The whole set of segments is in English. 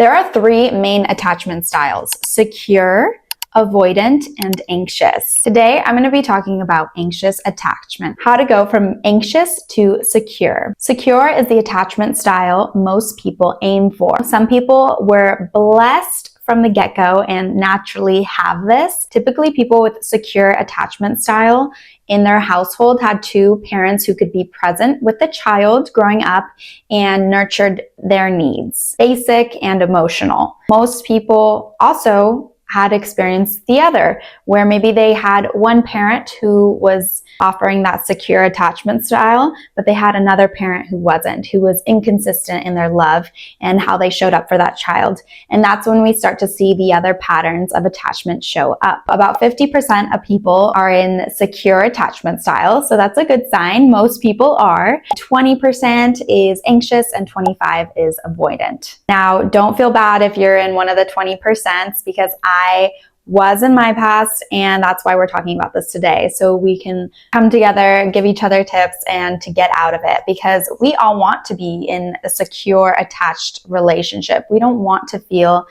There are three main attachment styles: secure, avoidant, and anxious. Today, I'm going to be talking about anxious attachment, how to go from anxious to secure. Secure is the attachment style most people aim for. Some people were blessed from the get-go and naturally have this. Typically, people with secure attachment style in their household had two parents who could be present with the child growing up and nurtured their needs, basic and emotional. Most people also had experienced the other, where maybe they had one parent who was offering that secure attachment style, but they had another parent who wasn't, who was inconsistent in their love and how they showed up for that child. And that's when we start to see the other patterns of attachment show up. About 50% of people are in secure attachment style, so that's a good sign. Most people are. 20% is anxious and 25% is avoidant. Now, don't feel bad if you're in one of the 20%, because I was in my past, and that's why we're talking about this today, so we can come together, give each other tips, and to get out of it, because we all want to be in a secure, attached relationship. We don't want to feel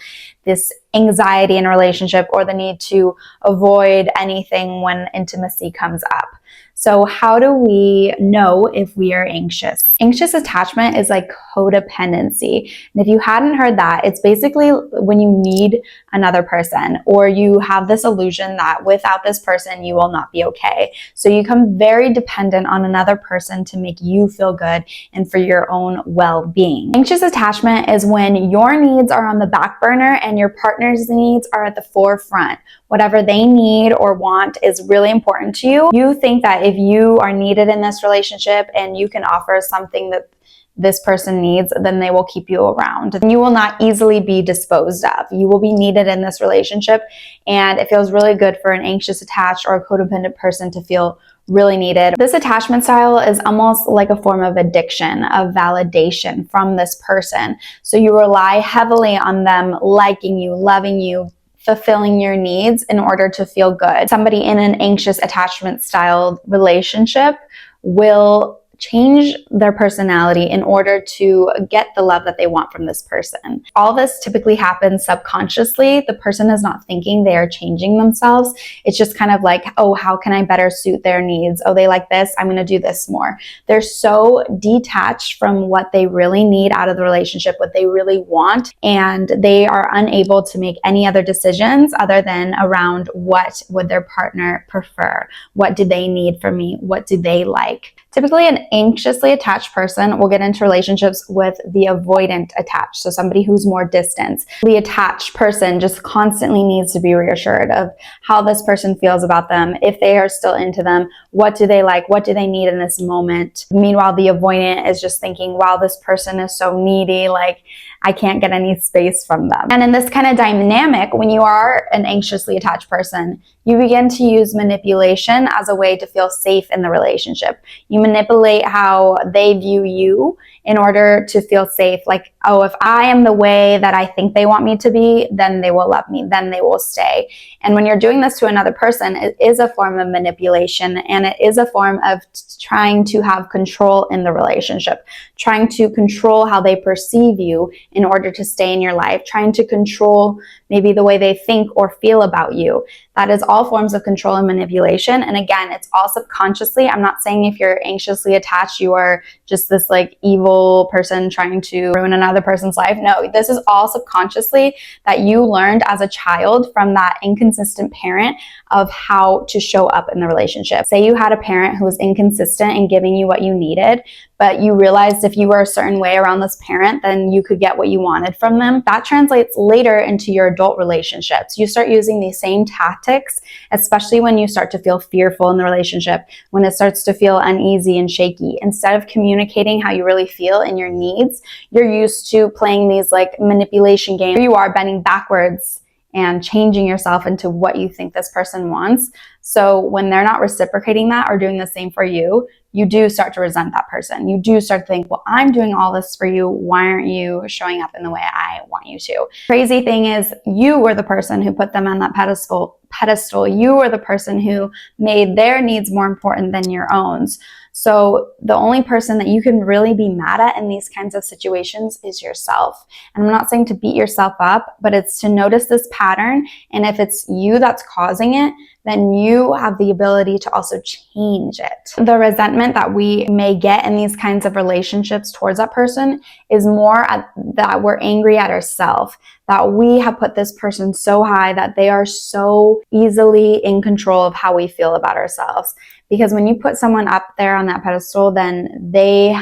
this anxiety in a relationship or the need to avoid anything when intimacy comes up. So how do we know if we are anxious? Anxious attachment is like codependency. And if you hadn't heard that, it's basically when you need another person, or you have this illusion that without this person, you will not be okay. So you become very dependent on another person to make you feel good and for your own well-being. Anxious attachment is when your needs are on the back burner and your partner's needs are at the forefront. Whatever they need or want is really important to you. You think that if you are needed in this relationship and you can offer something that this person needs, then they will keep you around. And you will not easily be disposed of. You will be needed in this relationship, and it feels really good for an anxious attached or a codependent person to feel really needed. This attachment style is almost like a form of addiction, of validation from this person. So you rely heavily on them liking you, loving you, fulfilling your needs in order to feel good. Somebody in an anxious attachment style relationship will change their personality in order to get the love that they want from this person. All this typically happens subconsciously. The person is not thinking they are changing themselves. It's just kind of like, oh, how can I better suit their needs? Oh, they like this, I'm going to do this more. They're so detached from what they really need out of the relationship, what they really want, and they are unable to make any other decisions other than around what would their partner prefer? What do they need from me? What do they like? Typically, an anxiously attached person will get into relationships with the avoidant attached, so somebody who's more distant. The attached person just constantly needs to be reassured of how this person feels about them, if they are still into them, what do they like, what do they need in this moment. Meanwhile, the avoidant is just thinking, wow, this person is so needy, like I can't get any space from them. And in this kind of dynamic, when you are an anxiously attached person, you begin to use manipulation as a way to feel safe in the relationship. You manipulate how they view you in order to feel safe. Like, oh, if I am the way that I think they want me to be, then they will love me, then they will stay. And when you're doing this to another person, it is a form of manipulation, and it is a form of trying to have control in the relationship, trying to control how they perceive you in order to stay in your life, trying to control maybe the way they think or feel about you. That is all forms of control and manipulation. And again, it's all subconsciously. I'm not saying if you're anxiously attached, you are just this like evil person trying to ruin another person's life. No, this is all subconsciously that you learned as a child from that inconsistent parent of how to show up in the relationship. Say you had a parent who was inconsistent in giving you what you needed, but you realized if you were a certain way around this parent, then you could get what you wanted from them. That translates later into your adult relationships. You start using these same tactics, especially when you start to feel fearful in the relationship, when it starts to feel uneasy and shaky. Instead of communicating how you really feel and your needs, you're used to playing these like manipulation games. You are bending backwards and changing yourself into what you think this person wants. So when they're not reciprocating that or doing the same for you, you do start to resent that person. You do start to think, well, I'm doing all this for you. Why aren't you showing up in the way I want you to? Crazy thing is, you were the person who put them on that pedestal pedestal. You were the person who made their needs more important than your own. So the only person that you can really be mad at in these kinds of situations is yourself. And I'm not saying to beat yourself up, but it's to notice this pattern. And if it's you that's causing it, then you have the ability to also change it. The resentment that we may get in these kinds of relationships towards that person is more that we're angry at ourselves, that we have put this person so high that they are so easily in control of how we feel about ourselves. Because when you put someone up there on that pedestal, then they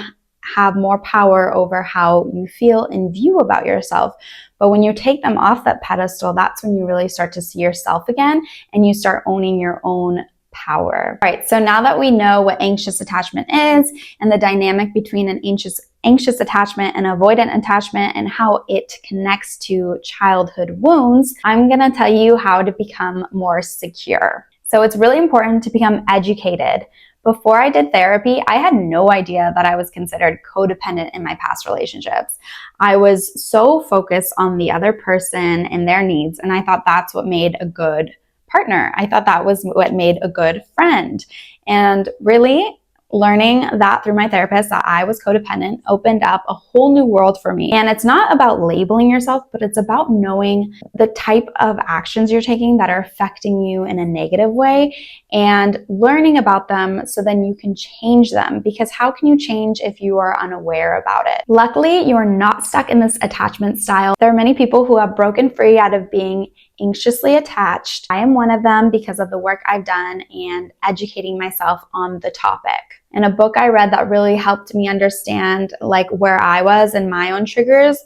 have more power over how you feel and view about yourself. But when you take them off that pedestal, that's when you really start to see yourself again and you start owning your own power. All right, so now that we know what anxious attachment is and the dynamic between an anxious attachment and avoidant attachment and how it connects to childhood wounds, I'm going to tell you how to become more secure. So it's really important to become educated. Before I did therapy, I had no idea that I was considered codependent in my past relationships. I was so focused on the other person and their needs, and I thought that's what made a good partner. I thought that was what made a good friend. And really, learning that through my therapist that I was codependent opened up a whole new world for me. And it's not about labeling yourself, but it's about knowing the type of actions you're taking that are affecting you in a negative way and learning about them so then you can change them. Because how can you change if you are unaware about it? Luckily, you are not stuck in this attachment style. There are many people who have broken free out of being anxiously attached. I am one of them because of the work I've done and educating myself on the topic. And a book I read that really helped me understand where I was and my own triggers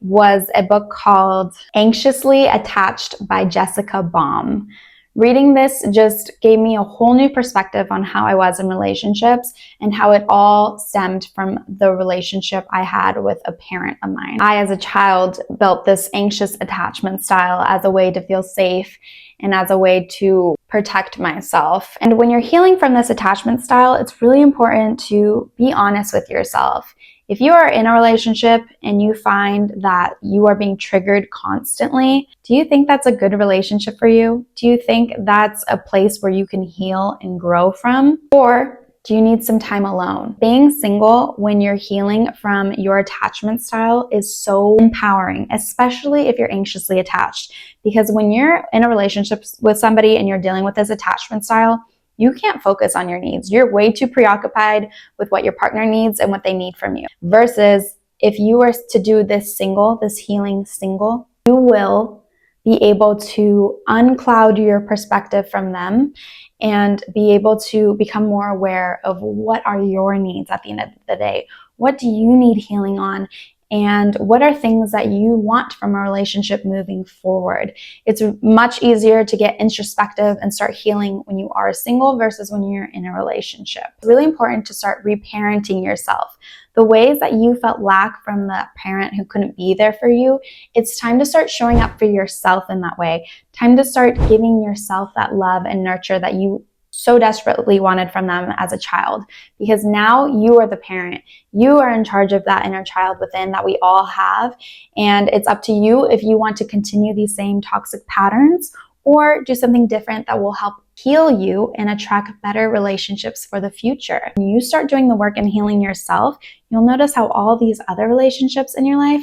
was a book called Anxiously Attached by Jessica Baum. Reading this just gave me a whole new perspective on how I was in relationships and how it all stemmed from the relationship I had with a parent of mine. I, as a child, built this anxious attachment style as a way to feel safe and as a way to protect myself. And when you're healing from this attachment style, it's really important to be honest with yourself. If you are in a relationship and you find that you are being triggered constantly, do you think that's a good relationship for you? Do you think that's a place where you can heal and grow from? Or do you need some time alone? Being single when you're healing from your attachment style is so empowering, especially if you're anxiously attached. Because when you're in a relationship with somebody and you're dealing with this attachment style, you can't focus on your needs. You're way too preoccupied with what your partner needs and what they need from you. Versus if you were to do this healing single, you will be able to uncloud your perspective from them and be able to become more aware of what are your needs at the end of the day. What do you need healing on? And what are things that you want from a relationship moving forward? It's much easier to get introspective and start healing when you are single versus when you're in a relationship. It's really important to start reparenting yourself. The ways that you felt lack from the parent who couldn't be there for you, it's time to start showing up for yourself in that way. Time to start giving yourself that love and nurture that you so desperately wanted from them as a child, because now you are the parent. You are in charge of that inner child within that we all have, and it's up to you if you want to continue these same toxic patterns or do something different that will help heal you and attract better relationships for the future. When you start doing the work and healing yourself, you'll notice how all these other relationships in your life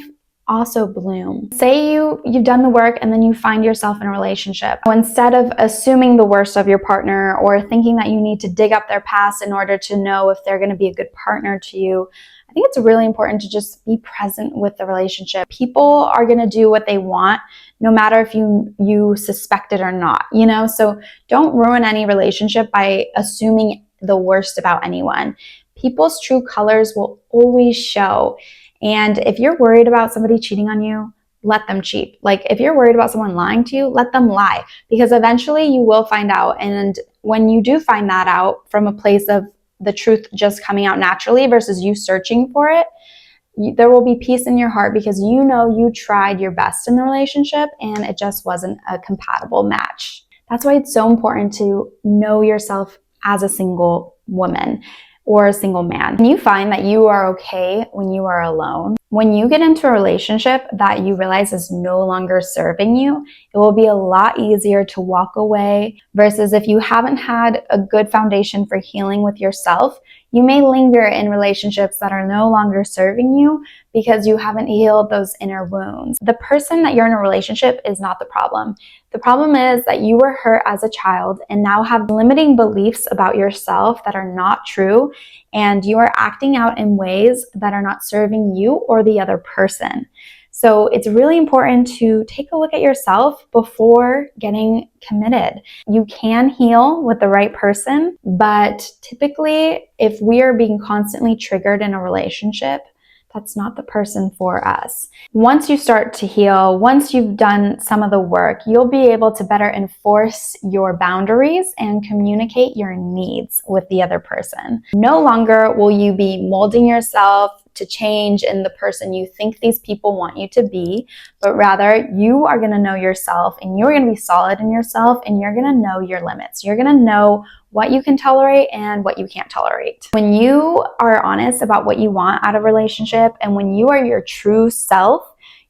also bloom. Say you've done the work and then you find yourself in a relationship. So instead of assuming the worst of your partner or thinking that you need to dig up their past in order to know if they're going to be a good partner to you, I think it's really important to just be present with the relationship. People are going to do what they want, no matter if you suspect it or not, So don't ruin any relationship by assuming the worst about anyone. People's true colors will always show. And if you're worried about somebody cheating on you, let them cheat. If you're worried about someone lying to you, let them lie, because eventually you will find out. And when you do find that out from a place of the truth just coming out naturally versus you searching for it, there will be peace in your heart because you tried your best in the relationship and it just wasn't a compatible match. That's why it's so important to know yourself as a single woman or a single man. When you find that you are okay when you are alone, When you get into a relationship that you realize is no longer serving you, it will be a lot easier to walk away versus if you haven't had a good foundation for healing with yourself, you may linger in relationships that are no longer serving you because you haven't healed those inner wounds. The person that you're in a relationship is not the problem. The problem is that you were hurt as a child and now have limiting beliefs about yourself that are not true, and you are acting out in ways that are not serving you or the other person. So it's really important to take a look at yourself before getting committed. You can heal with the right person, but typically if we are being constantly triggered in a relationship, that's not the person for us. Once you start to heal, once you've done some of the work, you'll be able to better enforce your boundaries and communicate your needs with the other person. No longer will you be molding yourself to change in the person you think these people want you to be, but rather you are going to know yourself and you're going to be solid in yourself and you're going to know your limits. You're going to know what you can tolerate and what you can't tolerate. When you are honest about what you want out of a relationship and when you are your true self,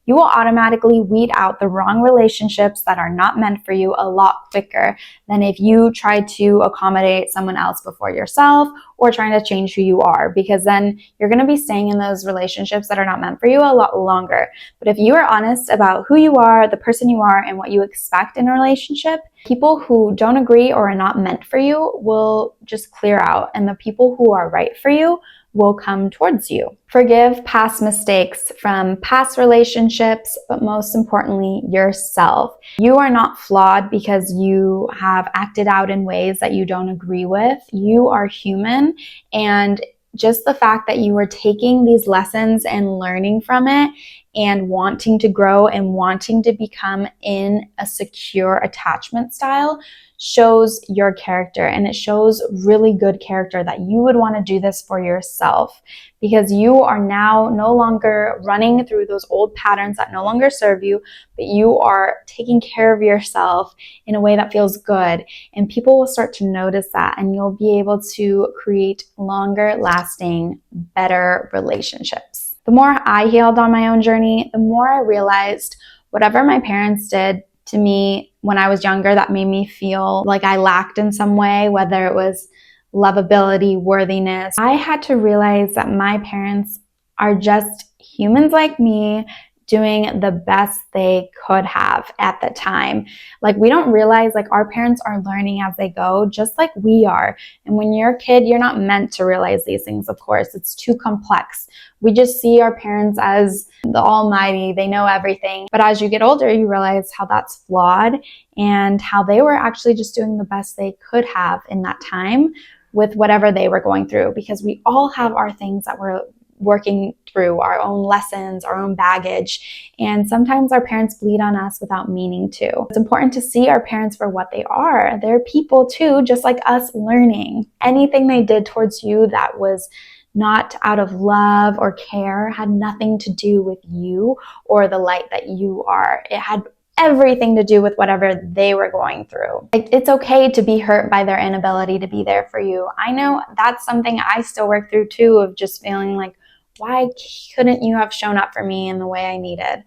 you will automatically weed out the wrong relationships that are not meant for you a lot quicker than if you try to accommodate someone else before yourself or trying to change who you are, because then you're going to be staying in those relationships that are not meant for you a lot longer. But if you are honest about who you are, the person you are, and what you expect in a relationship, people who don't agree or are not meant for you will just clear out, and the people who are right for you will come towards you. Forgive past mistakes from past relationships, but most importantly, yourself. You are not flawed because you have acted out in ways that you don't agree with. You are human, and just the fact that you are taking these lessons and learning from it and wanting to grow and wanting to become in a secure attachment style shows your character, and it shows really good character that you would want to do this for yourself, because you are now no longer running through those old patterns that no longer serve you, but you are taking care of yourself in a way that feels good, and people will start to notice that, and you'll be able to create longer lasting, better relationships. The more I healed on my own journey, the more I realized whatever my parents did to me when I was younger that made me feel like I lacked in some way, whether it was lovability, worthiness, I had to realize that my parents are just humans like me doing the best they could have at the time. Like, we don't realize like our parents are learning as they go, just like we are. And when you're a kid, you're not meant to realize these things, of course. It's too complex. We just see our parents as the almighty, they know everything. But as you get older, you realize how that's flawed and how they were actually just doing the best they could have in that time with whatever they were going through, because we all have our things that we're working through, our own lessons, our own baggage, and sometimes our parents bleed on us without meaning to. It's important to see our parents for what they are. They're people too, just like us, learning. Anything they did towards you that was not out of love or care had nothing to do with you or the light that you are. It had everything to do with whatever they were going through. It's okay to be hurt by their inability to be there for you. I know that's something I still work through too, of just feeling like, why couldn't you have shown up for me in the way I needed?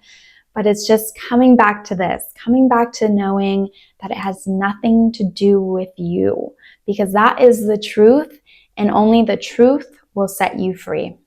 But it's just coming back to this, coming back to knowing that it has nothing to do with you, because that is the truth, and only the truth will set you free.